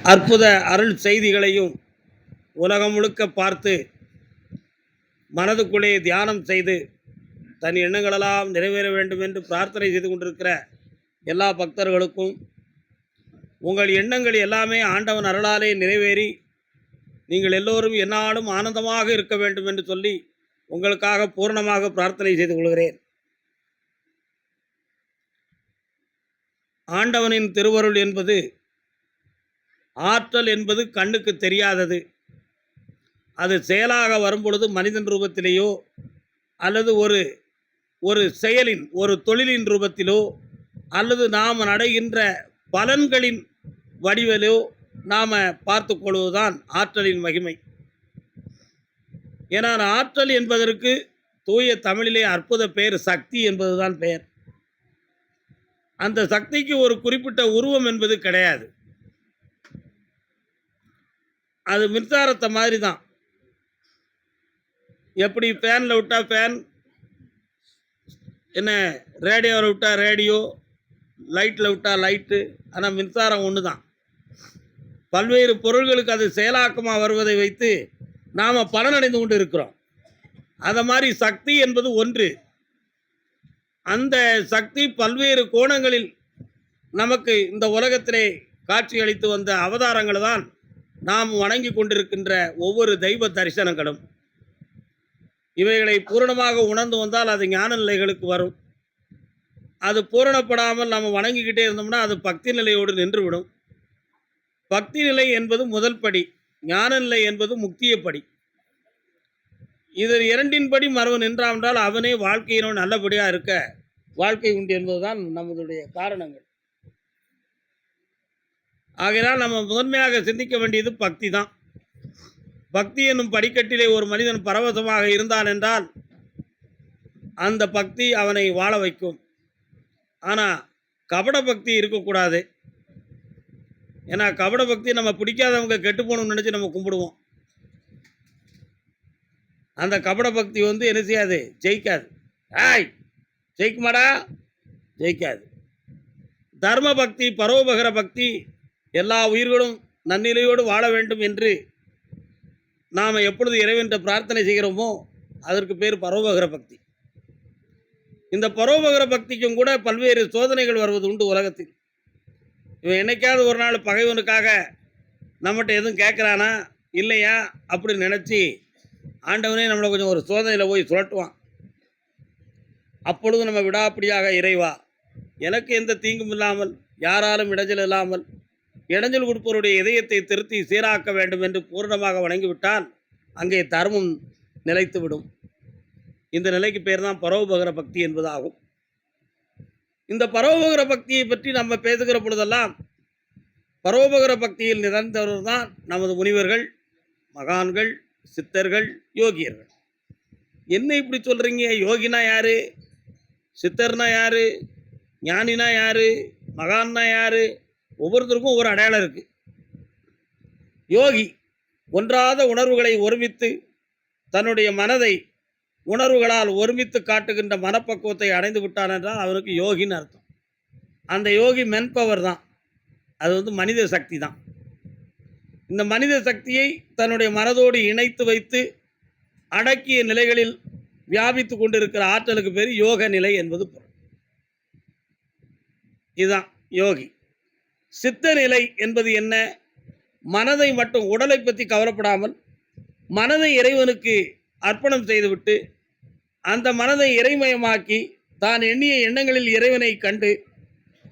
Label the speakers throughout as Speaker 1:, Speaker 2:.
Speaker 1: அற்புத அருள் செய்திகளையும் உலகம் முழுக்க பார்த்து மனதுக்குள்ளே தியானம் செய்து தன் எண்ணங்களெல்லாம் நிறைவேற வேண்டும் என்று பிரார்த்தனை செய்து கொண்டிருக்கிற எல்லா பக்தர்களுக்கும் உங்கள் எண்ணங்கள் எல்லாமே ஆண்டவன் அருளாலே நிறைவேறி நீங்கள் எல்லோரும் எந்நாளும் ஆனந்தமாக இருக்க வேண்டும் என்று சொல்லி உங்களுக்காக பூர்ணமாக பிரார்த்தனை செய்து கொள்கிறேன். ஆண்டவனின் திருவருள் என்பது ஆற்றல் என்பது கண்ணுக்கு தெரியாதது. அது செயலாக வரும்பொழுது மனிதன் ரூபத்திலேயோ அல்லது ஒரு செயலின் ஒரு தொழிலின் ரூபத்திலோ அல்லது நாம் அடைகின்ற பலன்களின் வடிவிலோ நாம் பார்த்து கொள்வதுதான் ஆற்றலின் மகிமை. ஏன்னா ஆற்றல் என்பதற்கு தூய தமிழிலே அற்புத பெயர் சக்தி என்பதுதான் பெயர். அந்த சக்திக்கு ஒரு குறிப்பிட்ட உருவம் என்பது கிடையாது. அது மின்சாரத்தை மாதிரி தான். எப்படி ஃபேனில் விட்டால் ஃபேன், என்ன ரேடியோவில் விட்டால் ரேடியோ, லைட்டில் விட்டால் லைட்டு. ஆனால் மின்சாரம் ஒன்று தான். பல்வேறு பொருள்களுக்கு அது செயலாக்கமாக வருவதை வைத்து நாம் பலனடைந்து கொண்டு இருக்கிறோம். அதை மாதிரி சக்தி என்பது ஒன்று. அந்த சக்தி பல்வேறு கோணங்களில் நமக்கு இந்த உலகத்திலே காட்சியளித்து வந்த அவதாரங்கள் தான் நாம் வணங்கி கொண்டிருக்கின்ற ஒவ்வொரு தெய்வ தரிசனங்களும். இவைகளை பூரணமாக உணர்ந்து வந்தால் அது ஞான நிலைகளுக்கு வரும். அது பூரணப்படாமல் நம்ம வணங்கிக்கிட்டே இருந்தோம்னா அது பக்தி நிலையோடு நின்றுவிடும். பக்தி நிலை என்பது முதல் படி, ஞான நிலை என்பது முக்கிய படி. இதில் இரண்டின்படி மறுவன் நின்றால் அவனே வாழ்க்கையினோ நல்லபடியாக இருக்க வாழ்க்கை உண்டு என்பதுதான் நம்மளுடைய காரணங்கள். ஆகையால் நம்ம முதன்மையாக சிந்திக்க வேண்டியது பக்தி தான். பக்தி என்னும் படிக்கட்டிலே ஒரு மனிதன் பரவசமாக இருந்தான் என்றால் அந்த பக்தி அவனை வாழ வைக்கும். ஆனால் கபட பக்தி இருக்கக்கூடாது. ஏன்னா கபட பக்தி நம்ம பிடிக்காதவங்க கெட்டு போகணும்னு நினச்சி நம்ம கும்பிடுவோம். அந்த கபட பக்தி என்ன செய்யாது, ஜெயிக்காது. ஜெயிக்குமாடா, ஜெயிக்காது. தர்ம பக்தி, பரோபகர பக்தி, எல்லா உயிர்களும் நன்னிலையோடு வாழ வேண்டும் என்று நாம் எப்பொழுது இறைவன் பிரார்த்தனை செய்கிறோமோ அதற்கு பேர் பரோபகர பக்தி. இந்த பரோபகர பக்திக்கும் கூட பல்வேறு சோதனைகள் வருவது உண்டு உலகத்தில். இவன் என்னைக்காவது ஒரு நாள் பகைவனுக்காக நம்மகிட்ட எதுவும் கேட்குறானா இல்லையா அப்படின்னு நினச்சி ஆண்டவனே நம்மளை கொஞ்சம் ஒரு சோதனையில் போய் சுழட்டுவான். அப்பொழுது நம்ம விடாப்பிடியாக இறைவா எனக்கு எந்த தீங்கும் இல்லாமல், யாராலும் இடைஞ்சல் இல்லாமல், இடைஞ்சல் கொடுப்பவருடைய இதயத்தை திருத்தி சீராக்க வேண்டும் என்று பூர்ணமாக வணங்கிவிட்டால் அங்கே தர்மம் நிலைத்துவிடும். இந்த நிலைக்கு பேர் தான் பரோபகர பக்தி என்பதாகும். இந்த பரோபகர பக்தியை பற்றி நம்ம பேசுகிற பொழுதெல்லாம் பரோபகர பக்தியில் நிறந்தவர் தான் நமது முனிவர்கள், மகான்கள், சித்தர்கள், யோகியர்கள். என்ன இப்படி சொல்கிறீங்க? யோகினா யாரு, சித்தர்னா யாரு, ஞானினா யாரு, மகான்னா யாரு? ஒவ்வொருத்தருக்கும் ஒவ்வொரு அடையாளம் இருக்குது. யோகி ஒன்றாத உணர்வுகளை ஒருமித்து தன்னுடைய மனதை உணர்வுகளால் ஒருமித்து காட்டுகின்ற மனப்பக்குவத்தை அடைந்து விட்டான் என்றால் அவனுக்கு யோகின்னு அர்த்தம். அந்த யோகி மென்பவர் தான். அது மனித சக்தி தான். இந்த மனித சக்தியை தன்னுடைய மனதோடு இணைத்து வைத்து அடக்கிய நிலைகளில் வியாபித்து கொண்டிருக்கிற ஆற்றலுக்கு பேர் யோக நிலை என்பது பொருள். இதுதான் யோகி. சித்த நிலை என்பது என்ன? மனதை மட்டும், உடலை பற்றி கவலைப்படாமல் மனதை இறைவனுக்கு அர்ப்பணம் செய்துவிட்டு அந்த மனதை இறைமயமாக்கி தான் எண்ணிய எண்ணங்களில் இறைவனை கண்டு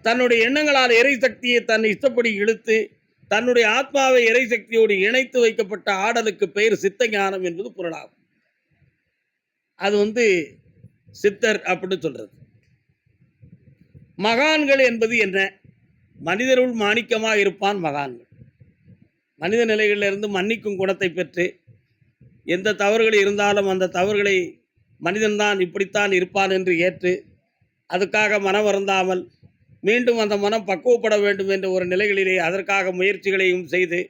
Speaker 1: தன்னுடைய எண்ணங்களால் இறை சக்தியை தன் இஷ்டப்படி இழுத்து தன்னுடைய ஆத்மாவை இறை சக்தியோடு இணைத்து வைக்கப்பட்ட ஆடலுக்கு பெயர் சித்த ஞானம் என்பது பொருளாகும். அது சித்தர் அப்படின்னு சொல்றது. மகான்கள் என்பது என்ன? மனிதருள் மாணிக்கமாக இருப்பான் மகான்கள். மனித நிலைகளிலிருந்து மன்னிக்கும் குணத்தை பெற்று எந்த தவறுகள் இருந்தாலும் அந்த தவறுகளை மனிதன்தான் இப்படித்தான் இருப்பான் என்று ஏற்று அதுக்காக மனம் வருந்தாமல் மீண்டும் அந்த மனம் பக்குவப்பட வேண்டும் என்ற ஒரு நிலைகளிலே அதற்காக முயற்சிகளையும் செய்து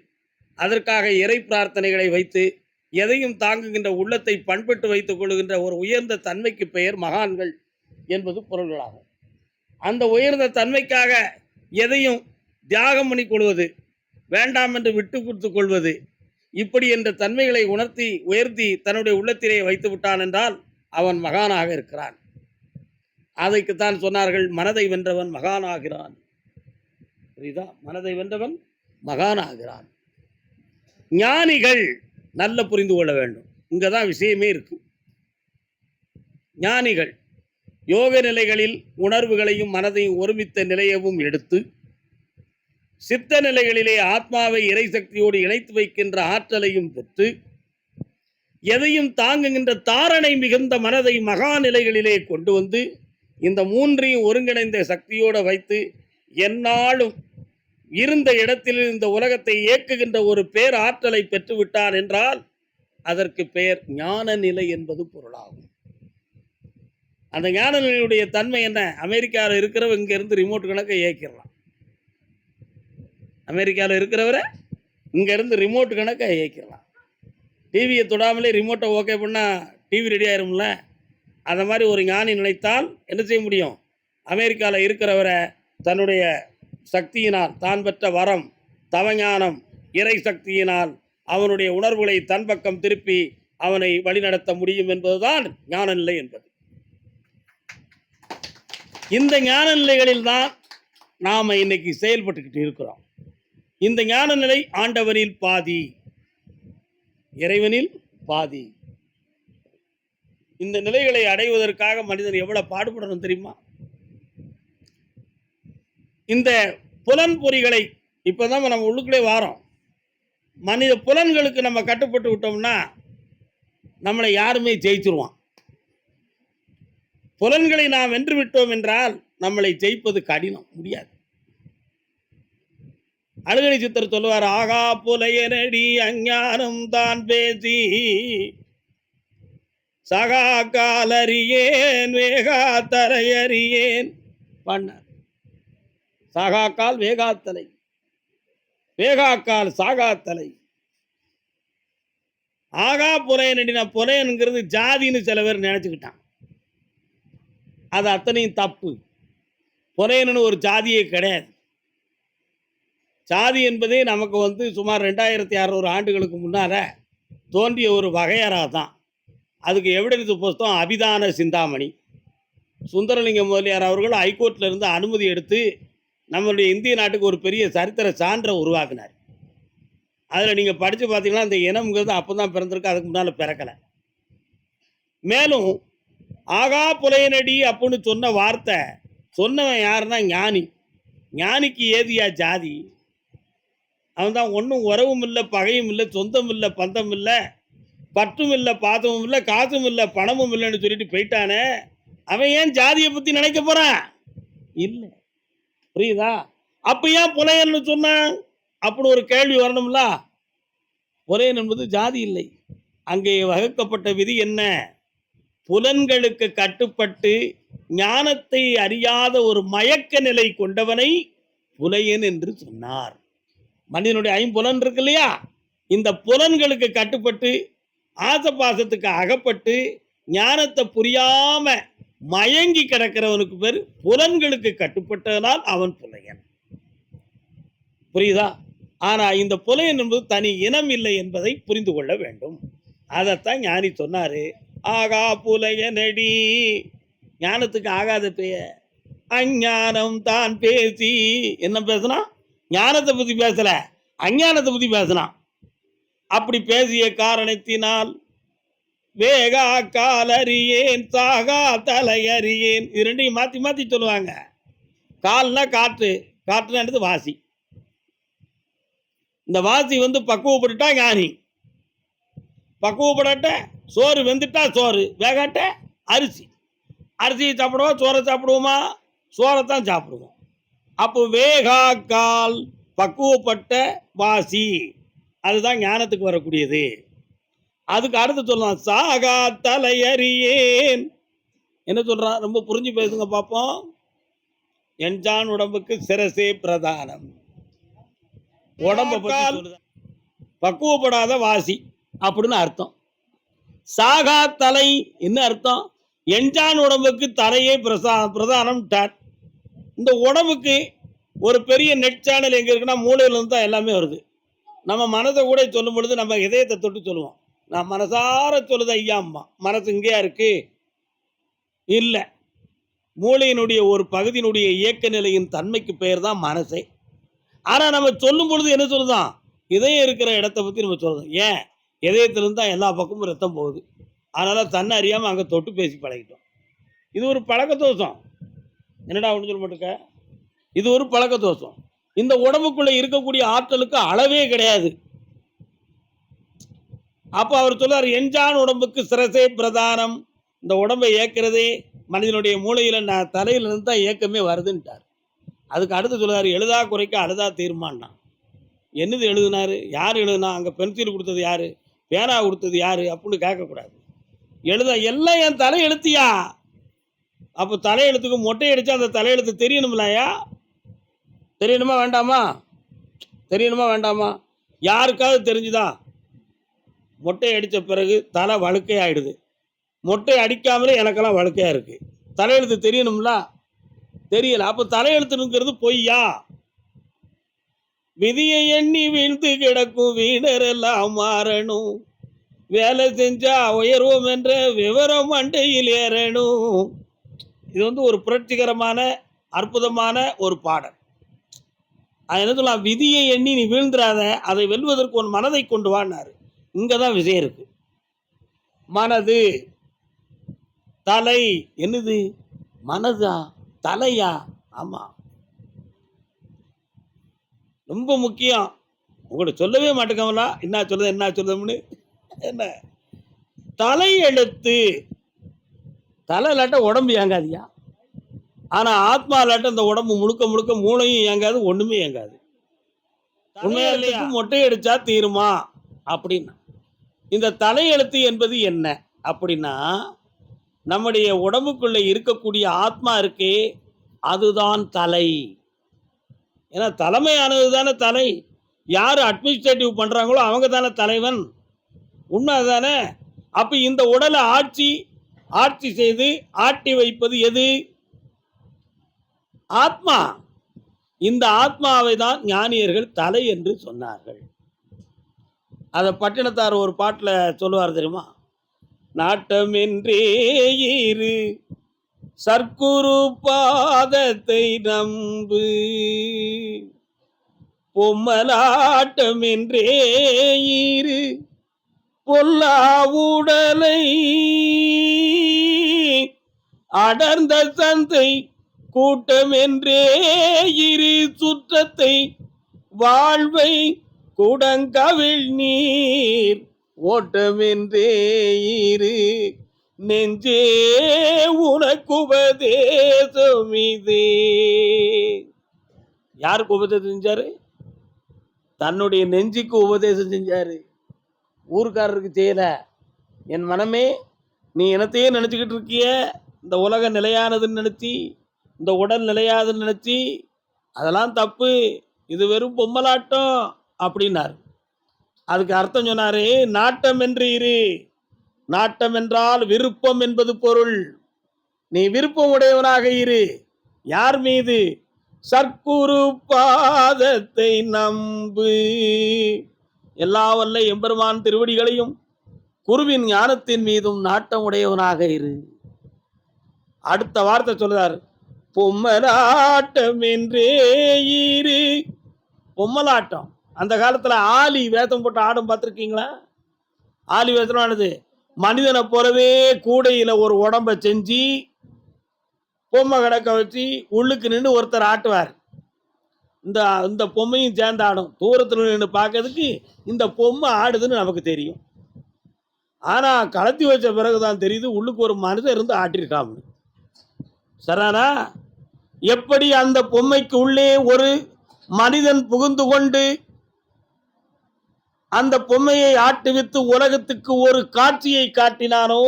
Speaker 1: அதற்காக இறை பிரார்த்தனைகளை வைத்து எதையும் தாங்குகின்ற உள்ளத்தை பண்பட்டு வைத்துக் கொள்கின்ற ஒரு உயர்ந்த தன்மைக்கு பெயர் மகான்கள் என்பது பொருள்களாகும். அந்த உயர்ந்த தன்மைக்காக எதையும் தியாகம் பண்ணி கொள்வது, வேண்டாம் என்று விட்டு கொடுத்து கொள்வது, இப்படி என்ற தன்மைகளை உயர்த்தி தன்னுடைய உள்ளத்திலே வைத்து விட்டான் என்றால் அவன் மகானாக இருக்கிறான். அதைக்குத்தான் சொன்னார்கள், மனதை வென்றவன் மகானாகிறான். புரியுதா? மனதை வென்றவன் மகானாகிறான். ஞானிகள் நல்ல புரிந்து கொள்ள வேண்டும். இங்கதான் விஷயமே இருக்கு. ஞானிகள் யோக நிலைகளில் உணர்வுகளையும் மனதையும் ஒருமித்த நிலையவும் எடுத்து, சித்த நிலைகளிலே ஆத்மாவை இறை சக்தியோடு இணைத்து வைக்கின்ற ஆற்றலையும் பெற்று, எதையும் தாங்குகின்ற தாரணை மிகுந்த மனதை மகா நிலைகளிலே கொண்டு வந்து, இந்த மூன்றையும் ஒருங்கிணைந்த சக்தியோடு வைத்து எந்நாளும் இருந்த இடத்தில் இந்த உலகத்தை இயக்குகின்ற ஒரு பேர் ஆற்றலை பெற்றுவிட்டான் என்றால் அதற்கு பெயர் ஞான நிலை என்பது பொருளாகும். அந்த ஞான நிலையுடைய தன்மை என்ன? அமெரிக்காவில் இருக்கிறவங்க இங்க இருந்து ரிமோட் கணக்கை இயக்கிடலாம். அமெரிக்காவில் இருக்கிறவரை இங்க இருந்து ரிமோட் கணக்கை இயக்கிடலாம். டிவியை தொடாமலே ரிமோட்டை ஓகே பண்ணால் டிவி ரெடி ஆயிரும்ல. அந்த மாதிரி ஒரு ஞானி நினைத்தால் என்ன செய்ய முடியும்? அமெரிக்காவில் இருக்கிறவரை தன்னுடைய சக்தியினால், தான் பெற்ற வரம், தவஞானம், இறை சக்தியினால் அவனுடைய உணர்வுகளை தன் பக்கம் திருப்பி அவனை வழிநடத்த முடியும் என்பதுதான் ஞான நிலை என்பது. இந்த ஞான நிலைகளில் தான் நாம் இன்னைக்கு செயல்பட்டுக்கிட்டு இருக்கிறோம். இந்த ஞான நிலை ஆண்டவனில் பாதி, இறைவனில் பாதி. இந்த நிலைகளை அடைவதற்காக மனிதன் எவ்வளவு பாடுபடணும் தெரியுமா? இந்த புலன் பொறிகளை இப்பதான் நம்ம உள்ளுக்குள்ளே வாரோம். மனித புலன்களுக்கு நம்ம கட்டுப்பட்டு விட்டோம்னா நம்மளை யாருமே ஜெயிச்சிருவான். புலன்களை நாம் வென்று விட்டோம் என்றால் நம்மளை ஜெயிப்பது கடினம், முடியாது. அழுகணி சித்தர் சொல்லுவார், ஆகா புலையனடி அஞ்ஞானம் தான் பேசி சகா காலறியேன் வேகா தரையறியேன் பண்ணார். சாகாக்கால் வேகாத்தலை, வேகாக்கால் சாகாத்தலை. ஆகா புலையனடினா, புலையனுங்கிறது ஜாதின்னு சில பேர் நினைச்சுக்கிட்டான். அது அத்தனையும் தப்பு. புலையனு ஒரு ஜாதியே கிடையாது. சாதி என்பதே நமக்கு சுமார் 2600 ஆண்டுகளுக்கு முன்னால தோன்றிய ஒரு வகையறா தான். அதுக்கு எவிடன்ஸ் புஸ்தகம் அபிதான சிந்தாமணி. சுந்தரலிங்கம் முதலியார் அவர்கள் ஹைகோர்ட்ல இருந்து அனுமதி எடுத்து நம்மளுடைய இந்திய நாட்டுக்கு ஒரு பெரிய சரித்திர சான்றை உருவாக்கினார். அதில் நீங்கள் படித்து பார்த்தீங்கன்னா அந்த இனம்ங்கிறது அப்போ தான் பிறந்திருக்கு, அதுக்கு முன்னால் பிறக்கலை. மேலும் ஆகா புலையனடி அப்படின்னு சொன்ன வார்த்தை சொன்னவன் யாருன்னா ஞானி. ஞானிக்கு ஏதியா ஜாதி? அவன் தான் ஒன்றும் உறவும் இல்லை, பகையும் இல்லை, சொந்தம் இல்லை, பந்தம் இல்லை, பற்றும் இல்லை, பாதமும் இல்லை, காசும் இல்லை, பணமும் இல்லைன்னு சொல்லிட்டு போயிட்டானே, அவன் ஏன் ஜாதியை பற்றி நினைக்க போகிறான்? இல்லை. புரியுதா? அப்போ ஏன் புலையன்னு சொன்னான் அப்படின்னு ஒரு கேள்வி வரணும்ல. புலையன் என்பது ஜாதி இல்லை. அங்கே வகுக்கப்பட்ட விதி என்ன? புலன்களுக்கு கட்டுப்பட்டு ஞானத்தை அறியாத ஒரு மயக்க நிலை கொண்டவனை புலையன் என்று சொன்னார். மனிதனுடைய 5 புலன் இருக்கு இல்லையா? இந்த புலன்களுக்கு கட்டுப்பட்டு ஆசபாசத்துக்கு அகப்பட்டு ஞானத்தை புரியாம மயங்கி கிடக்கிறவனுக்கு பேர் புலன்களுக்கு கட்டுப்பட்டதனால் அவன் புலையன். புரியுதா? ஆனா இந்த புலையன் என்பது தனி இனம் இல்லை என்பதை புரிந்து கொள்ள வேண்டும். அதைத்தான் ஞானி சொன்னாரு. ஆகா புலையனடி, ஞானத்துக்கு ஆகாத பெயர் அஞ்ஞானம் தான் பேசி. என்ன பேசினா? ஞானத்தை பத்தி பேசல, அஞ்ஞானத்தை பத்தி பேசினான். அப்படி பேசிய காரணத்தினால் வேகா கால் அறியேன் சாகா தலை அறியேன். இது ரெண்டையும் மாற்றி மாற்றி சொல்லுவாங்க. கால்னா காற்று, காற்றுன்றது வாசி. இந்த வாசி பக்குவப்பட்டுட்டா ஞானி, பக்குவப்படட்ட சோறு வெந்துட்டா சோறு, வேகாட்ட அரிசி. அரிசியை சாப்பிடுவோம், சோறை சாப்பிடுவோமா? சோறைத்தான் சாப்பிடுவோம். அப்போ வேகா கால் பக்குவப்பட்ட வாசி, அதுதான் ஞானத்துக்கு வரக்கூடியது. அதுக்கு அடுத்து சொல்லலாம் சாகா தலையறியேன். என்ன சொல்றான்? ரொம்ப புரிஞ்சு பேசுங்க பார்ப்போம். என்ஜான் உடம்புக்கு சிரசே பிரதானம். உடம்ப பத்தி பக்குவப்படாத வாசி அப்படின்னு அர்த்தம். சாகா தலை என்ன அர்த்தம்? என்ஜான் உடம்புக்கு தலையே பிரதானம். இந்த உடம்புக்கு ஒரு பெரிய நெட் சேனல் எங்க இருக்குன்னா மூளையில இருந்து தான் எல்லாமே வருது. நம்ம மனதை கூட சொல்லும் பொழுது நம்ம இதயத்தை தொட்டு சொல்லுவோம். நான் மனசார சொல்லுது ஐயாம்மா. மனசு இங்கேயா இருக்கு? இல்ல. மூளையினுடைய ஒரு பகுதியினுடைய இயக்க நிலையின் தன்மைக்கு பெயர் தான் மனசே. ஆனா நம்ம சொல்லும் பொழுது என்ன சொல்லுதான்? இதயம் இருக்கிற இடத்த பத்தி நம்ம சொல்றோம். ஏன்? இதயத்திலிருந்து தான் எல்லா பக்கமும் ரத்தம் போகுது. அதனால தன்னை அறியாம அங்க தொட்டு பேசி பழகிட்டோம். இது ஒரு பழக்க தோஷம். என்னடா ஒண்ணும் சொல்ல மாட்டேங்க? இது ஒரு பழக்க தோஷம். இந்த உடம்புக்குள்ள இருக்கக்கூடிய ஆற்றலுக்கு அளவே கிடையாது. அப்ப அவர் சொல்றாரு, எஞ்சான் உடம்புக்கு சிரசே பிரதானம். இந்த உடம்பை இயக்கிறதே மனிதனுடைய மூளையில தலையில இருந்து தான் இயக்கமே வருதுன்ட்டார். அதுக்கு அடுத்து சொல்றாரு, எழுதா குறைக்க அழுதா தீர்மான்னா. என்னது எழுதினாரு? யார் எழுதுனா? அங்க பென்சில் கொடுத்தது யாரு? பேனா கொடுத்தது யாரு? அப்படின்னு கேட்கக்கூடாது. எல்லாம் என் தலை எழுத்தியா? அப்போ தலையெழுத்துக்கு மொட்டை அடிச்சா அந்த தலையெழுத்து தெரியணும்லையா? தெரியணுமா வேண்டாமா? தெரியணுமா வேண்டாமா? யாருக்காவது தெரிஞ்சுதா? மொட்டை அடித்த பிறகு தலை வழுக்கை ஆயிடுது. மொட்டை அடிக்காமலே எனக்கெல்லாம் வழுக்கையா இருக்கு. தலையெழுத்து தெரியணும்ல? தெரியல. அப்போ தலையெழுத்துங்கிறது பொய்யா? விதியை எண்ணி வீழ்ந்து கிடக்கும் வீணரெல்லாம் மாறணும். வேலை செஞ்சா உயர்வோம் என்ற விவரம் மண்டையில் ஏறணும். இது ஒரு புரட்சிகரமான அற்புதமான ஒரு பாடல். அது என்ன சொல்லலாம்? விதியை எண்ணி நீ வீழ்ந்துடாத, அதை வெல்வதற்கு உன் மனதை கொண்டு வான்னாரு. இங்கதான் விஷயம் இருக்கு. மனது, தலை. என்னது? மனதா? தலையா? ஆமா, ரொம்ப முக்கியம். உங்களுக்கு சொல்லவே மாட்டேங்கவங்களா? என்ன சொல்லுதுன்னு? என்ன தலை எழுத்து? தலை இல்லாட்ட உடம்பு இயங்காதியா? ஆனா ஆத்மா இல்லாட்ட இந்த உடம்பு முழுக்க முழுக்க மூளையும் இயங்காது, ஒண்ணுமே இயங்காது. உண்மையா? மொட்டை அடிச்சா தீருமா அப்படின்னா, இந்த தலையெழுத்து என்பது என்ன அப்படின்னா, நம்முடைய உடம்புக்குள்ள இருக்கக்கூடிய ஆத்மா இருக்கே, அதுதான் தலை. ஏன்னா தலைமையானது தானே தலை. யார் அட்மினிஸ்ட்ரேட்டிவ் பண்றாங்களோ அவங்க தானே தலைவன். உண்மை தானே? அப்ப இந்த உடலை ஆட்சி செய்து ஆட்டி வைப்பது எது? ஆத்மா. இந்த ஆத்மாவை தான் ஞானியர்கள் தலை என்று சொன்னார்கள். அதை பட்டினத்தார் ஒரு பாட்டுல சொல்லுவார் தெரியுமா? நாட்டமென்றே இரு, சர்க்குரு பாதத்தை நம்பு, பொம்மலாட்டம் என்றே இரு, பொல்லா உடலை அடர்ந்த சந்தை கூட்டம் என்றே இரு, சுற்றத்தை வாழ்வை குடங்கவிழ் நீர் ஓட்டம் என்றே இரு, நெஞ்சே உனக்கு உபதேசம் இதே. யாருக்கு உபதேசம் செஞ்சாரு? தன்னுடைய நெஞ்சுக்கு உபதேசம் செஞ்சாரு. ஊருக்காரருக்கு செய்யல. என் மனமே, நீ என்னத்தையே நினைச்சுக்கிட்டு இருக்கிய, இந்த உலகம் நிலையானதுன்னு நினைச்சி, இந்த உடல் நிலையாதுன்னு நினைச்சி, அதெல்லாம் தப்பு. இது வெறும் பொம்மலாட்டம் அப்படின்னாரு. அதுக்கு அர்த்தம் சொன்னாரு, நாட்டம் என்று இரு. நாட்டம் என்றால் விருப்பம் என்பது பொருள். நீ விருப்பம் உடையவனாக இரு. யார் மீது? சர்க்குரு பாதத்தை நம்பு. எல்லா வல்ல எம்பெருமான் திருவடிகளையும் குருவின் ஞானத்தின் மீதும் நாட்டம் உடையவனாக இரு. அடுத்த வார்த்தை சொல்றார், பொம்மலாட்டம் என்றே இரு. பொம்மலாட்டம். அந்த காலத்துல ஆலி வேஷம் போட்டு ஆடும் பார்த்துருக்கீங்களா? ஆலி வேஷம் ஆனது மனிதனை போலவே கூடையில ஒரு உடம்ப செஞ்சு பொம்மை கிடக்க வச்சு உள்ளுக்கு நின்று ஒருத்தர் ஆட்டுவார். இந்த பொம்மையும் சேர்ந்து ஆடும். தூரத்தில் நின்று பார்க்கறதுக்கு இந்த பொம்மை ஆடுதுன்னு நமக்கு தெரியும். ஆனா கலத்தி வச்ச பிறகுதான் தெரியுது உள்ளுக்கு ஒரு மனிதன் இருந்து ஆட்டிருக்காம. சரானா? எப்படி அந்த பொம்மைக்கு உள்ளே ஒரு மனிதன் புகுந்து கொண்டு அந்த பொம்மையை ஆட்டுவித்து உலகத்துக்கு ஒரு காட்சியை காட்டினானோ,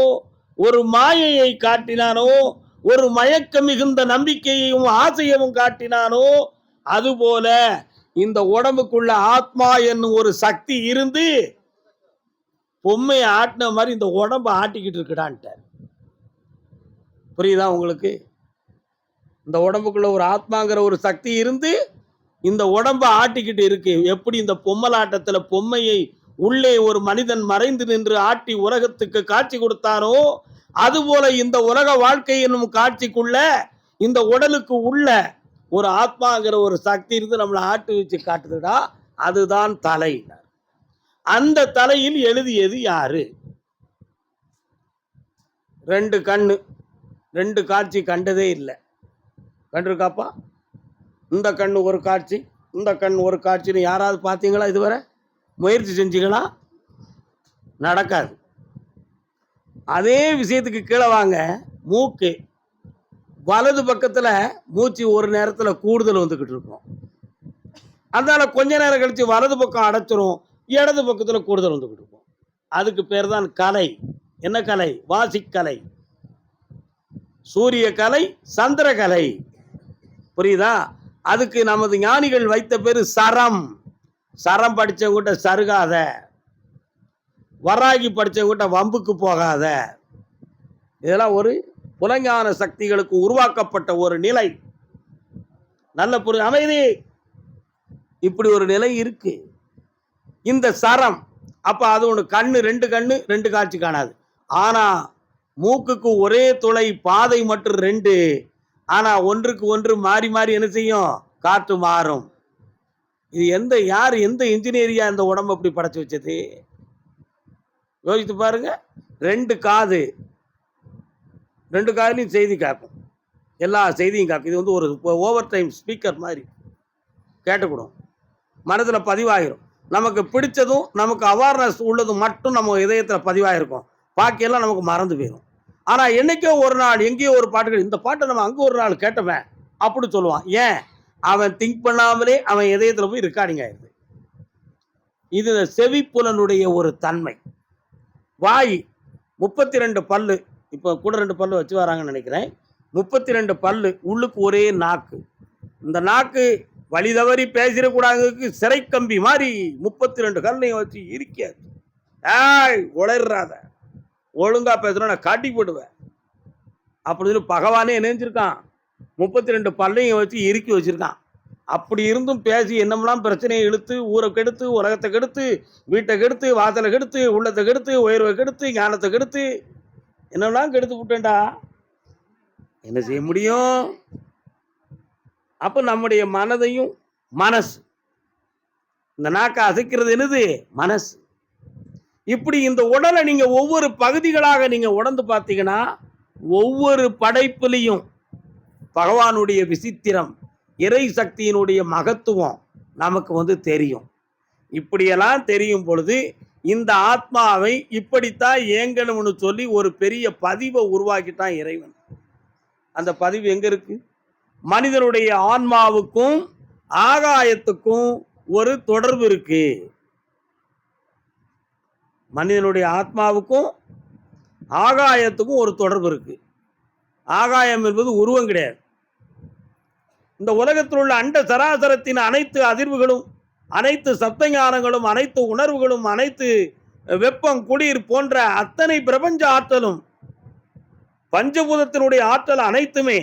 Speaker 1: ஒரு மாயையை காட்டினானோ, ஒரு மயக்க மிகுந்த நம்பிக்கையையும் ஆசையவும் காட்டினானோ, அதுபோல இந்த உடம்புக்குள்ள ஆத்மா என்னும் ஒரு சக்தி இருந்து பொம்மையை ஆட்டின மாதிரி இந்த உடம்ப ஆட்டிக்கிட்டு இருக்குடான்ட்டார். புரியுதா உங்களுக்கு? இந்த உடம்புக்குள்ள ஒரு ஆத்மாங்கிற ஒரு சக்தி இருந்து இந்த உடம்ப ஆட்டிக்கிட்டு இருக்கு. எப்படி இந்த பொம்மலாட்டத்துல பொம்மையை உள்ளே ஒரு மனிதன் மறைந்து நின்று ஆட்டி உலகத்துக்கு காட்சி கொடுத்தாரோ, அதுபோல இந்த உலக வாழ்க்கை என்னும் காட்சிக்குள்ள இந்த உடலுக்கு உள்ள ஒரு ஆத்மாங்கிற ஒரு சக்தி இருந்து நம்மளை ஆட்டி வச்சு காட்டுதுடா. அதுதான் தலை. அந்த தலையில் எழுதியது யாரு? 2 கண்ணு, 2 காட்சி கண்டதே இல்லை. கண்டிருக்காப்பா? இந்த கண்ணு ஒரு காட்சி, இந்த கண் ஒரு காட்சின்னு யாராவது பார்த்தீங்களா? இதுவரை முயற்சி செஞ்சீங்களா? நடக்காது. அதே விஷயத்துக்கு கீழே வாங்க. மூக்கு வலது பக்கத்துல மூச்சு ஒரு நேரத்துல கூடுதல் வந்துகிட்டு இருக்கும். அதனால கொஞ்ச நேரம் கழிச்சு வலது பக்கம் அடைச்சிரும், இடது பக்கத்துல கூடுதல் வந்துகிட்டு இருக்கும். அதுக்கு பேர் தான் கலை. என்ன கலை? வாசிக்கலை, சூரிய கலை, சந்திர கலை. புரியுதா? அதுக்கு நமது ஞானிகள் வைத்த பேரு சரம். சரம் படிச்சவங்கிட்ட சருகாத, வராகி படிச்சவங்கிட்ட வம்புக்கு போகாத. இதெல்லாம் ஒரு புலஞான சக்திகளுக்கு உருவாக்கப்பட்ட ஒரு நிலை. நல்ல அமைதி. இப்படி ஒரு நிலை இருக்கு. இந்த சரம் அப்ப அது ஒன்று கண்ணு, 2 கண்ணு 2 காட்சி காணாது. ஆனா மூக்குக்கு ஒரே துளை, பாதை மட்டும் 2. ஆனா ஒன்றுக்கு ஒன்று மாறி மாறி என்ன செய்யும்? காற்று மாறும். இது எந்த இன்ஜினியரியா இந்த உடம்பு அப்படி படைச்சு வச்சது? யோசித்து பாருங்க. 2 காது, 2 காதுலையும் செய்தி காக்கும், எல்லா செய்தியும் காக்கும். இது ஒரு ஓவர் டைம் ஸ்பீக்கர் மாதிரி கேட்டுக்கூடும், மனதில் பதிவாகிரும். நமக்கு பிடிச்சதும் நமக்கு அவேர்னஸ் உள்ளதும் மட்டும் நம்ம இதயத்தில் பதிவாயிருக்கும். பாக்கியெல்லாம் நமக்கு மறந்து போயிடும். ஆனால் என்னைக்கோ ஒரு நாள் எங்கேயோ ஒரு பாட்டு, இந்த பாட்டை நம்ம அங்கே ஒரு நாள் கேட்டவன் அப்படி சொல்லுவான். ஏன்? அவன் திங்க் பண்ணாமலே அவன் இதயத்தில் போய் ரெக்கார்டிங் ஆயிடுது. இது செவிப்புலனுடைய ஒரு தன்மை. வாய் 32 பல்லு, இப்போ கூட 2 பல்லு வச்சு வராங்கன்னு நினைக்கிறேன். 32 பல்லு, உள்ளுக்கு ஒரே நாக்கு. இந்த நாக்கு வழி தவறி பேசிடக்கூடாதுக்கு சிறை கம்பி மாதிரி 32 கல்லையும் வச்சு இருக்காது. உளறாத, ஒழுங்கா பேசுறோம் நான் காட்டி போடுவேன் அப்படின்னு பகவானே நினைச்சிருக்கான். 32 பல்லையும் வச்சு இறுக்கி வச்சிருக்கான். அப்படி இருந்தும் பேசி என்னமெல்லாம் பிரச்சனையை இழுத்து, ஊரை கெடுத்து, உலகத்தை கெடுத்து, வீட்டை கெடுத்து, வாசலை கெடுத்து, உள்ளத்தை கெடுத்து, உயர்வை கெடுத்து, ஞானத்தை கெடுத்து, என்னெல்லாம் கெடுத்து விட்டேன்டா. என்ன செய்ய முடியும்? அப்ப நம்முடைய மனதையும், மனசு, இந்த நாக்கை அசைக்கிறது என்னது? மனசு. இப்படி இந்த உடலை நீங்க ஒவ்வொரு பகுதிகளாக நீங்க உணர்ந்து பார்த்தீங்கன்னா, ஒவ்வொரு படைப்பிலையும் பகவானுடைய விசித்திரம், இறை சக்தியினுடைய மகத்துவம் நமக்கு தெரியும். இப்படியெல்லாம் தெரியும் பொழுது இந்த ஆத்மாவை இப்படித்தான் ஏங்கணும்னு சொல்லி ஒரு பெரிய பதிவை உருவாக்கிட்டான் இறைவன். அந்த பதிவு எங்க இருக்கு? மனிதனுடைய ஆன்மாவுக்கும் ஆகாயத்துக்கும் ஒரு தொடர்பு இருக்கு. மனிதனுடைய ஆத்மாவுக்கும் ஆகாயத்துக்கும் ஒரு தொடர்பு இருக்கு. ஆகாயம் என்பது உருவம் கிடையாது. இந்த உலகத்தில் உள்ள அண்ட சராசரத்தின் அனைத்து அதிர்வுகளும், அனைத்து சப்த ஞானங்களும், அனைத்து உணர்வுகளும், அனைத்து வெப்பம், குளிர் போன்ற அத்தனை பிரபஞ்ச ஆற்றலும், பஞ்சபூதத்தினுடைய ஆற்றல் அனைத்துமே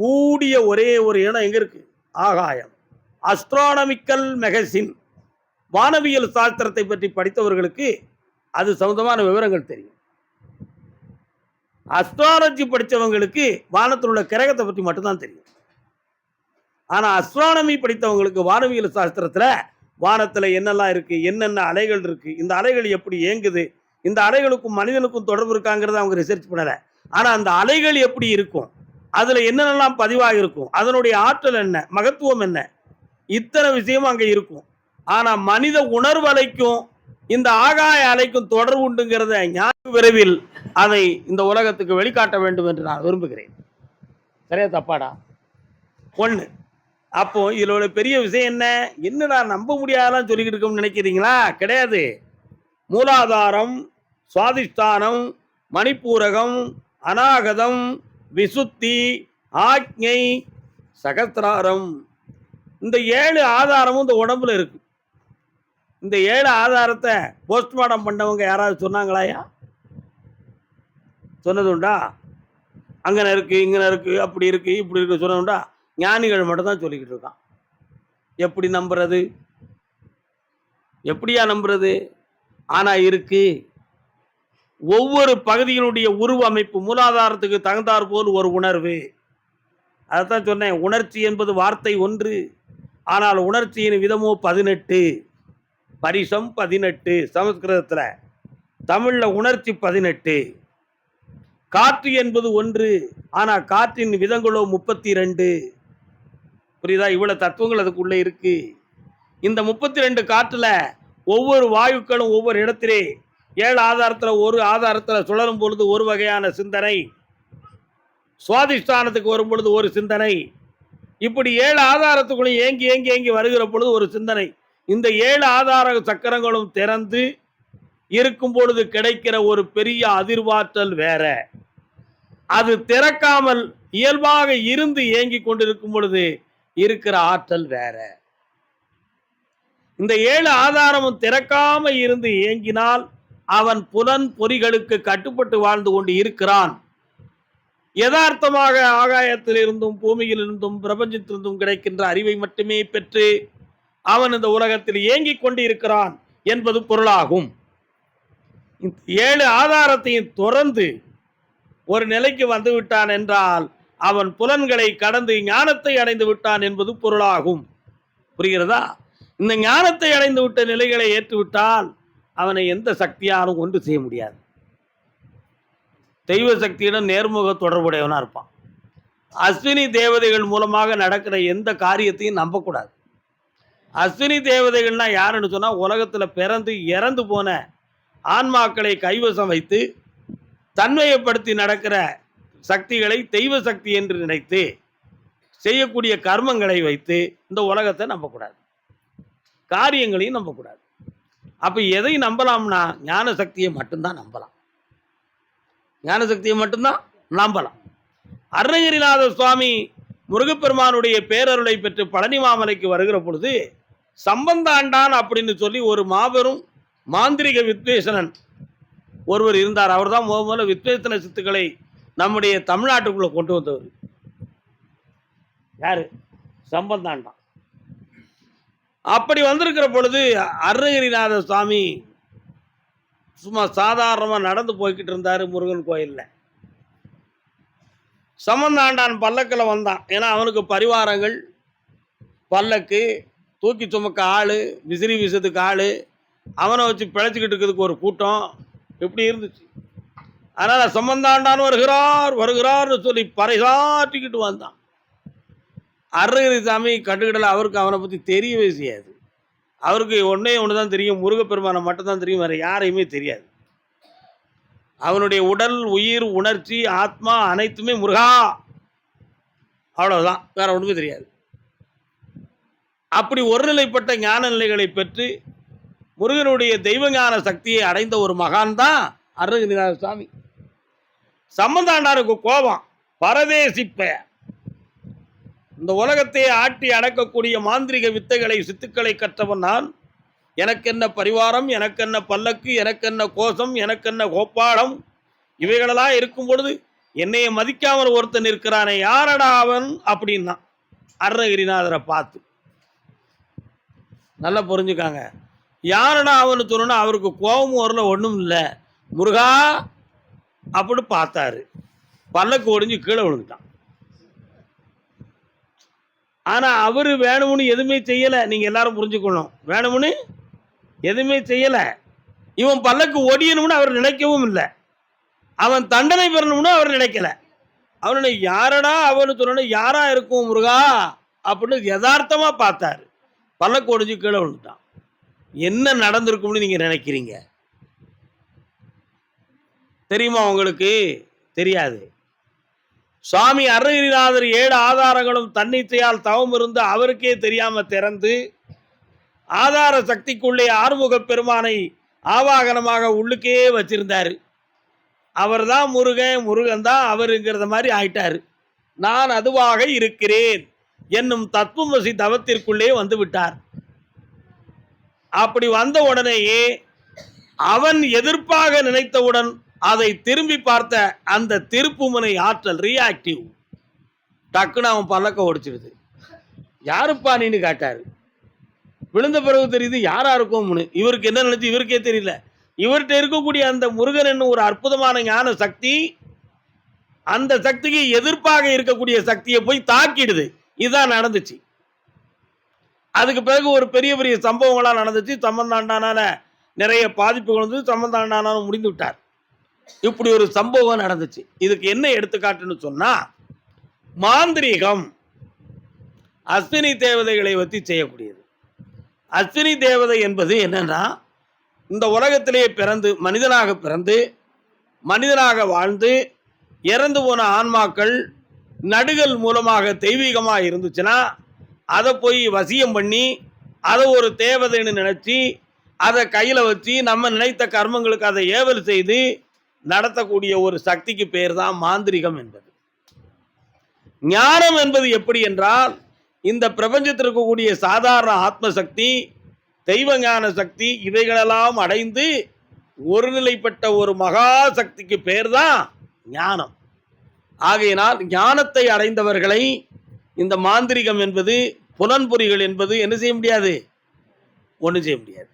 Speaker 1: கூடிய ஒரே ஒரு இடம் எங்க இருக்கு? ஆகாயம். அஸ்ட்ரானமிக்கல் மெகசின், வானவியல் சாஸ்திரத்தை பற்றி படித்தவர்களுக்கு அது சம்பந்தமான விவரங்கள் தெரியும். அஸ்ட்ராலஜி படித்தவங்களுக்கு வானத்தில் உள்ள கிரகத்தை பற்றி மட்டும்தான் தெரியும். ஆனா அஸ்ட்ரானமி படித்தவங்களுக்கு வானவியல் சாஸ்திரத்துல வானத்துல என்னெல்லாம் இருக்கு, என்னென்ன அலைகள் இருக்கு, இந்த அலைகள் எப்படி இயங்குது, இந்த அலைகளுக்கும் மனிதனுக்கும் தொடர்பு இருக்காங்கிறத அவங்க ரிசர்ச் பண்ணல. ஆனா அந்த அலைகள் எப்படி இருக்கும், அதுல என்னென்னலாம் பதிவாக இருக்கும், அதனுடைய ஆற்றல் என்ன, மகத்துவம் என்ன, இத்தனை விஷயமும் அங்க இருக்கும். ஆனா மனித உணர்வு அலைக்கும் இந்த ஆகாய அலைக்கும் தொடர்பு உண்டுங்கிறத ஞான விரைவில் அதை இந்த உலகத்துக்கு வெளிக்காட்ட வேண்டும் என்று நான் விரும்புகிறேன். சரியா தப்பாடா? ஒண்ணு. அப்போ இதுல உள்ள பெரிய விஷயம் என்ன? என்னடா நம்ப முடியாதான் சொல்லிக்கிட்டு இருக்கோம்னு நினைக்கிறீங்களா? கிடையாது. மூலாதாரம், சுவாதிஷ்டானம், மணிப்பூரகம், அநாகதம், விசுத்தி, ஆக்ஞை, சகஸ்திராரம், இந்த 7 ஆதாரமும் இந்த உடம்புல இருக்கு. இந்த 7 ஆதாரத்தை போஸ்ட்மார்ட்டம் பண்ணவங்க யாராவது சொன்னாங்களாயா? சொன்னதுண்டா? அங்கே இருக்கு, இங்கே இருக்கு, அப்படி இருக்கு, இப்படி இருக்கு சொன்னதுண்டா? ஞானிகள் மட்டும் தான் சொல்லிக்கிட்டு இருக்கான். எப்படி நம்புறது? எப்படியா நம்புறது? ஆனா இருக்கு. ஒவ்வொரு பகுதியினுடைய உருவ அமைப்பு மூலாதாரத்துக்கு தகுந்தாற் போல் ஒரு உணர்வு. அதத்தான் சொன்னேன். உணர்ச்சி என்பது வார்த்தை ஒன்று. ஆனால் உணர்ச்சியின் விதமோ 18. பரிசம் 18 சமஸ்கிருதத்துல. தமிழ்ல உணர்ச்சி 18. காற்று என்பது ஒன்று. ஆனா காற்றின் விதங்களோ 32. புரியுதா? இவ்வளவு தத்துவங்கள் அதுக்குள்ள இருக்கு. இந்த 32 காற்றுல ஒவ்வொரு வாயுக்களும் ஒவ்வொரு இடத்திலே 7 ஆதாரத்துல ஒரு ஆதாரத்துல சுழலும் பொழுது ஒரு வகையான சிந்தனை, சுவாதிஷ்டானத்துக்கு வரும் பொழுது ஒரு சிந்தனை, இப்படி 7 ஆதாரத்துக்குள்ள ஏங்கி ஏங்கி ஏங்கி வருகிற பொழுது ஒரு சிந்தனை. இந்த 7 ஆதார சக்கரங்களும் திறந்து இருக்கும் பொழுது கிடைக்கிற ஒரு பெரிய அதிர்வாற்றல் வேற. அது திறக்காமல் இயல்பாக இருந்து ஏங்கி கொண்டிருக்கும் பொழுது இருக்கிற ஆற்றல் வேற. இந்த 7 ஆதாரமும் திறக்காம இருந்து ஏங்கினால் அவன் புலன் பொறிகளுக்கு கட்டுப்பட்டு வாழ்ந்து கொண்டு இருக்கிறான். யதார்த்தமாக ஆகாயத்திலிருந்தும் பூமியிலிருந்தும் பிரபஞ்சத்திலிருந்தும் கிடைக்கின்ற அறிவை மட்டுமே பெற்று அவன் இந்த உலகத்தில் ஏங்கிக் கொண்டு இருக்கிறான் என்பது பொருளாகும். 7 ஆதாரத்தையும் துறந்து ஒரு நிலைக்கு வந்து விட்டான் என்றால் அவன் புலன்களை கடந்து ஞானத்தை அடைந்து விட்டான் என்பது பொருளாகும். புரிகிறதா? இந்த ஞானத்தை அடைந்து விட்ட நிலைகளை ஏற்றுவிட்டால் அவனை எந்த சக்தியாலும் ஒன்று செய்ய முடியாது. தெய்வ சக்தியிடம் நேர்முக தொடர்புடையவனா இருப்பான். அஸ்வினி தேவதைகள் மூலமாக நடக்கிற எந்த காரியத்தையும் நம்பக்கூடாது. அஸ்வினி தேவதைகள்னா யாருன்னு சொன்னா, உலகத்துல பிறந்து இறந்து போன ஆன்மாக்களை கைவசம் வைத்து தன்மையப்படுத்தி நடக்கிற சக்திகளை தெய்வ சக்தி என்று நினைத்து செய்யக்கூடிய கர்மங்களை வைத்து இந்த உலகத்தை நம்பக்கூடாது, காரியங்களையும் நம்பக்கூடாது. அப்ப எதை நம்பலாம்னா ஞான சக்தியை மட்டும்தான் நம்பலாம். ஞான சக்தியை மட்டும்தான் நம்பலாம். அருணகிரிநாத சுவாமி முருகப்பெருமானுடைய பேரருளை பெற்று பழனி மாமலைக்கு வருகிற பொழுது சம்பந்தாண்டான் அப்படின்னு சொல்லி ஒரு மாபெரும் மாந்திரிக வித்வேஷனன் ஒருவர் இருந்தார். அவர் தான் முதல்ல வித்வேஷன சித்துக்களை நம்முடைய தமிழ்நாட்டுக்குள்ள கொண்டு வந்தவர். யாரு? சம்பந்தாண்டான். அப்படி வந்திருக்கிற பொழுது அருணகிரிநாத சுவாமி சும்மா சாதாரணமாக நடந்து போய்கிட்டு இருந்தார் முருகன் கோயிலில். சம்பந்தாண்டான் பல்லக்கில் வந்தான். ஏன்னா அவனுக்கு பரிவாரங்கள், பல்லக்கு, தூக்கி சுமக்க ஆள், விசிறி வீசத்துக்கு ஆள், அவனை வச்சு பிழைச்சிக்கிட்டு இருக்கிறதுக்கு ஒரு கூட்டம், இப்படி இருந்துச்சு. அதனால் சம்பந்தாண்டான் வருகிறார் வருகிறார்னு சொல்லி பறைசாற்றிக்கிட்டு வந்தான். அருணகிரி சாமி கண்டுக்கிடல. அவருக்கு அவனை பற்றி தெரியவே செய்யாது. அவருக்கு ஒன்றே ஒன்று தான் தெரியும், முருகப்பெருமானை மட்டும்தான் தெரியும், வேறு யாரையுமே தெரியாது. அவனுடைய உடல், உயிர், உணர்ச்சி, ஆத்மா அனைத்துமே முருகா, அவ்வளவுதான், வேற ஒன்றுமே தெரியாது. அப்படி ஒருநிலைப்பட்ட ஞான நிலைகளை பெற்று முருகனுடைய தெய்வஞான சக்தியை அடைந்த ஒரு மகான் தான் அருணகிரிநாத சுவாமி. சம்பந்தாண்டாருக்கு கோபம், பரதேசிப்ப, இந்த உலகத்தை ஆட்டி அடக்கக்கூடிய மாந்திரிக வித்தைகளை சித்துக்களை கற்றவன் நான். எனக்கென்ன பரிவாரம், எனக்கென்ன பல்லக்கு, எனக்கென்ன கோஷம், எனக்கென்ன கோப்பாடம், இவைகளெல்லாம் இருக்கும் பொழுது என்னைய மதிக்காமல் ஒருத்தன் இருக்கிறானே, யாரடா அவன் அப்படின்னா அருணகிரிநாதரை பார்த்து. நல்லா புரிஞ்சுக்காங்க. யாரடா அவனு சொன்னா அவருக்கு கோபமும் வரல, ஒன்றும் இல்லை. முருகா அப்படி பார்த்தாரு. பல்லக்கு ஒடிஞ்சு கீழே விழுந்துட்டான். ஆனா அவரு வேணும்னு எதுவுமே செய்யல. நீங்க எல்லாரும் புரிஞ்சுக்கணும், வேணும்னு எதுவுமே செய்யல. இவன் பல்லக்கு ஒடியணும்னு அவர் நினைக்கவும் இல்லை. அவன் தண்டனை பெறணும்னு அவர் நினைக்கல. அவனு யாரடா அவனு சொன்ன, யாரா இருக்கும் முருகா அப்படின்னு யதார்த்தமா பார்த்தாரு. பல்லக்கு ஒடிஞ்சு கீழே விழுந்துட்டான். என்ன நடந்திருக்கும்னு நீங்க நினைக்கிறீங்க? தெரியுமா உங்களுக்கு? தெரியாது. சுவாமி அருணகிரிநாதர் 7 ஆதாரங்களும் தன்னிச்சையால் தவம் இருந்து அவருக்கே தெரியாம திறந்து ஆதார சக்திக்குள்ளே ஆறுமுக பெருமானை ஆவாகனமாக உள்ளுக்கே வச்சிருந்தாரு. அவர் தான் முருகன், முருகன் தான் அவருங்கிறத மாதிரி ஆயிட்டாரு. நான் அதுவாக இருக்கிறேன் என்னும் தத்துவமசி தவத்திற்குள்ளே வந்து விட்டார். அப்படி வந்த உடனேயே அவன் எதிர்ப்பாக நினைத்தவுடன் அதை திரும்பி பார்த்த அந்த திருப்புமுனை ஆற்றல், ரியாக்டிவ், டக்குன்னு அவன் பல்லக்க ஒடிச்சிடுது. யாருப்பா நீன்னு கேட்டாரு. விழுந்த பிறகு தெரியுது யாரா இருக்கும்னு. இவருக்கு என்ன நினைச்சு இவருக்கே தெரியல. இவர்கிட்ட இருக்கக்கூடிய அந்த முருகன் என்னும் ஒரு அற்புதமான ஞான சக்தி அந்த சக்திக்கு எதிர்ப்பாக இருக்கக்கூடிய சக்தியை போய் தாக்கிடுது. இதுதான் நடந்துச்சு. அதுக்கு பிறகு ஒரு பெரிய பெரிய சம்பவங்களாக நடந்துச்சு. சம்பந்தாண்டானால நிறைய பாதிப்புகள் வந்து சம்பந்தாண்டானால முடிந்து விட்டார். இப்படி ஒரு சம்பவம் நடந்துச்சு. இதுக்கு என்ன எடுத்துக்காட்டுன்னு சொன்னா, மாந்திரீகம் அஸ்வினி தேவதைகளை வச்சு செய்யக்கூடியது. அஸ்வினி தேவதை என்பது என்னன்னா, இந்த உலகத்திலே பிறந்து மனிதனாக வாழ்ந்து இறந்து போன ஆன்மாக்கள் நடுகள் மூலமாக தெய்வீகமாக இருந்துச்சுன்னா அதை போய் வசியம் பண்ணி அதை ஒரு தேவதைன்னு நினச்சி அதை கையில் வச்சு நம்ம நினைத்த கர்மங்களுக்கு அதை ஏவல் செய்து நடத்தக்கூடிய ஒரு சக்திக்கு பேர் தான் மாந்திரிகம் என்பது. ஞானம் என்பது எப்படி என்றால், இந்த பிரபஞ்சத்தில் இருக்கக்கூடிய சாதாரண ஆத்மசக்தி, தெய்வ ஞான சக்தி இவைகளெல்லாம் அடைந்து ஒருநிலைப்பட்ட ஒரு மகா சக்திக்கு பேர் தான் ஞானம். ஆகையினால் ஞானத்தை அடைந்தவர்களை இந்த மாந்திரிகம் என்பது, புலன்பொறிகள் என்பது என்ன செய்ய முடியாது, ஒன்றும் செய்ய முடியாது.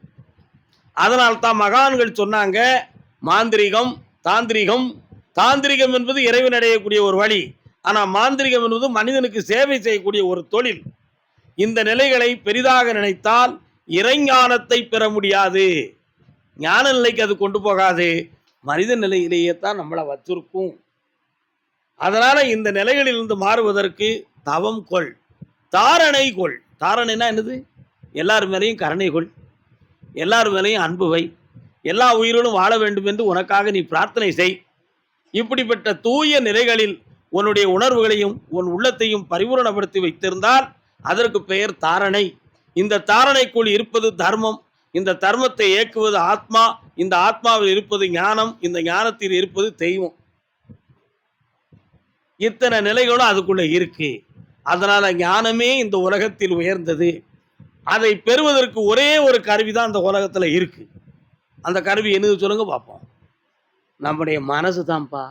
Speaker 1: அதனால் தான் மகான்கள் சொன்னாங்க, மாந்திரிகம் தாந்திரிகம் என்பது இறைவன் அடையக்கூடிய ஒரு வழி, ஆனால் மாந்திரிகம் என்பது மனிதனுக்கு சேவை செய்யக்கூடிய ஒரு தொழில். இந்த நிலைகளை பெரிதாக நினைத்தால் இறைஞானத்தை பெற முடியாது, ஞான நிலைக்கு அது கொண்டு போகாது, மனித நிலையிலேயே தான் நம்மளை வச்சிருக்கும். அதனால இந்த நிலைகளிலிருந்து மாறுவதற்கு தவம் கொள், தாரணை கொள். தாரணைனா என்னது? எல்லார் மேலேயும் கருணை கொள், எல்லார் மேலேயும் அன்பு வை, எல்லா உயிர்களும் வாழ வேண்டும் என்று உனக்காக நீ பிரார்த்தனை செய். இப்படிப்பட்ட தூய நிலைகளில் உன்னுடைய உணர்வுகளையும் உன் உள்ளத்தையும் பரிபூரணப்படுத்தி வைத்திருந்தால் அதற்கு பெயர் தாரணை. இந்த தாரணைக்குள் இருப்பது தர்மம், இந்த தர்மத்தை இயக்குவது ஆத்மா, இந்த ஆத்மாவில் இருப்பது ஞானம், இந்த ஞானத்தில் இருப்பது தெய்வம். இத்தனை நிலைகளும் அதுக்குள்ள இருக்கு. அதனால ஞானமே இந்த உலகத்தில் உயர்ந்தது. அதை பெறுவதற்கு ஒரே ஒரு கருவி தான் இந்த உலகத்தில் இருக்கு. அந்த கருவி என்னது சொல்லுங்க பார்ப்போம்? நம்முடைய மனசு தான்ப்பா.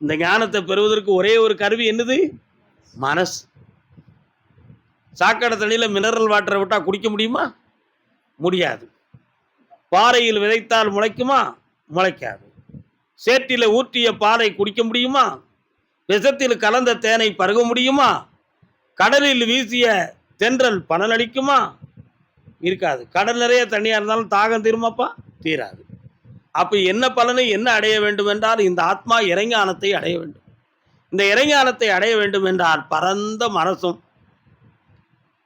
Speaker 1: இந்த ஞானத்தை பெறுவதற்கு ஒரே ஒரு கருவி என்னது? மனசு. சாக்கடை தண்ணியில் மினரல் வாட்டரை விட்டால் குடிக்க முடியுமா? முடியாது. பாறையில் விதைத்தால் முளைக்குமா? முளைக்காது. சேற்றில் ஊற்றிய பாலை குடிக்க முடியுமா? விஷத்தில் கலந்த தேனை பருக முடியுமா? கடலில் வீசிய தென்றல் பலனளிக்குமா? இருக்காது. கடல் நிறைய தண்ணியாக இருந்தாலும் தாகம் தீருமாப்பா? தீராது. அப்போ என்ன பலனை என்ன அடைய வேண்டும் என்றால் இந்த ஆத்மா இறைஞானத்தை அடைய வேண்டும். இந்த இறைஞானத்தை அடைய வேண்டும் என்றால் பரந்த மனசும்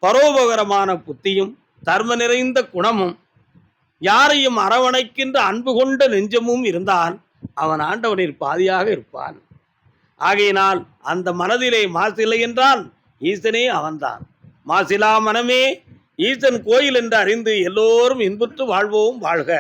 Speaker 1: பரோபகரமான புத்தியும் தர்ம நிறைந்த குணமும் யாரையும் அரவணைக்கின்ற அன்பு கொண்ட நெஞ்சமும் இருந்தால் அவன் ஆண்டவனில் பாதியாக இருப்பான். ஆகையினால் அந்த மனதிலே மாசில்லை என்றால் ஈசனே அவன்தான். மாசிலா மனமே ஈசன் கோயில் என்று அறிந்து எல்லோரும் இன்புற்று வாழ்வோம் வாழ்க.